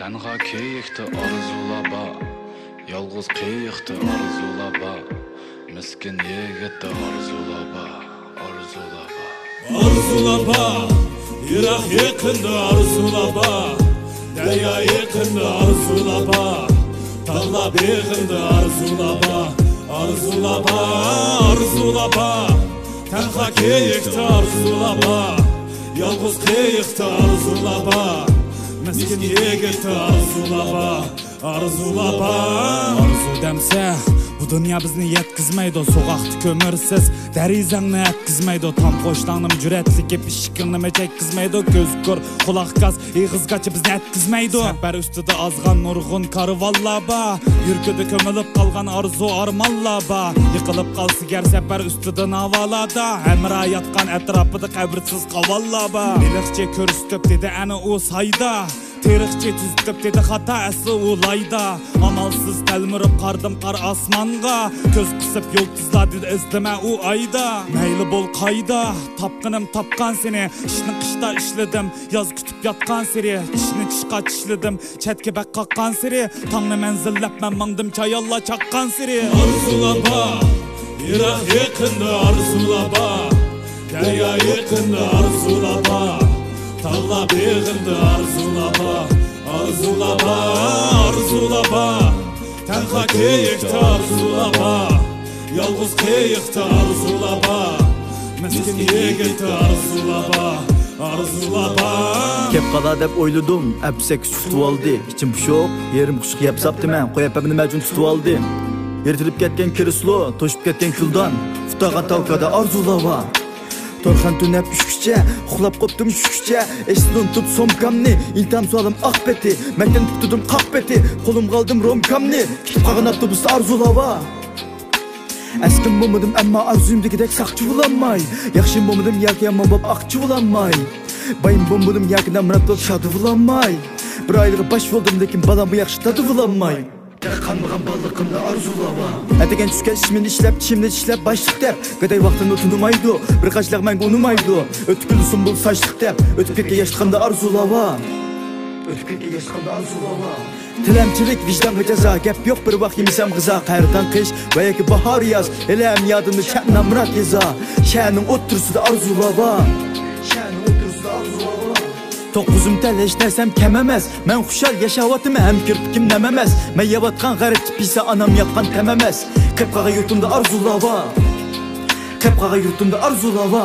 Tenha keyikti arzulaba, yalğız qiyikti arzulaba, miskin yigitdi arzulaba, arzulaba. Arzulaba, Irak yaqindi arzulaba, Derya yaqindi arzulaba, Tağla beg'indi arzulaba, arzulaba, arzulaba, Tenha keyikti arzulaba, yalğız qiyikti arzulaba, miskin yigitdi arzulaba, arzulaba. Arzu demse bu dünya bizni yetkizmaydi, soğaqti kömürsiz derizangni yetkizmaydi, tam qo'shnanim jur'atli ishqinimi chekkizmaydi, ko'z ko'r quloq gaz ig'izgacha bizni yetkizmaydi. Safar ustida ozg'an nurg'un karvonlaba, yurkida ko'milib qolgan arzu armonlaba, yiqilib qolsa gar safar ustida navolada, hamra yotgan atrofida qabrsiz qavollaba. Beliqcha ko'rsatib dedi ana u sayda, Tarixçi tüztüp dedi hatası ulayda, amalsız telmirip qardım qar asmanga, köz qısıp yıldızlar dedi izleme u ayda. Meyli bol qayda, tapqınım tapqan seni, işini qışta işledim, yaz kütüp yatqan seri, işini çışqa çişledim, çetke bak qaqqan seri, tangni menzillep men mangdım çayalla çaqqan seri. Arzulaba, Irak yaqindi arzulaba, Derya yaqindi arzulaba, Tağla beg'indi arzulaba, arzulaba, arzulaba, Tenha keyikti arzulaba, yalğız qiyikti arzulaba, miskin yigitdi arzulaba, arzulaba. Kep qala deb o'yladim, apsak tutib oldi. Ichim pushuq, yerim qushq yeb saptiman, qo'yib nima uchun tutib oldi. Ertilib ketgan kirislo, to'shib ketgan kuldan, uftagan tavkada arzulaba. Torxan tünep üşküçe, uxlab qoptum şüküçe, esini unutup somkamni, iltam sualım aq beti, mekten tutudum qaq beti, qo'lim qaldım romkamni, kitib qag'an avtobusda arzulaba. Askim bo'lmadim ammo arzuyimdagidek saqchi bo'lanmay, yaxshi bo'lmadim yoki yomon bo'lib aqchi bo'lanmay, bayim bo'lmadim yoki namrat bo'lib shodi bo'lanmay, bir oylig'i bosh bo'ldim lekin balam bu yaxshi tadi bo'lanmay. Qanmag'an balliqimda arzulaba. Atagan tushgan ishimni ishlab, tishimni tishlab boshliq deb, qaday vaqtimni tunumaydi, bir qashliq menga unumaydi. O'tkul sumbul sochliq deb, o'tib ketgan yoshliqimda arzulaba. O'tib ketgan yoshliqimda arzulaba. Tilamchilik vijdonga jazo, gap yo'q bir vaqt yemisam g'izo, qayerdan qish va yoki bahor yoz, elam yodimni sha'na murat yeza, sha'ning o'ttirsida arzulaba. Sha'ning o'ttirsida arzulaba. To'qqizimda hech narsam kam emas, men xushal yashayapman, ham kirpikim nam emas, men yeyotgan g'arib pisa anam yoqqan tam emas, qip qaga yurtimda arzulaba, qip qaga yurtimda arzulaba.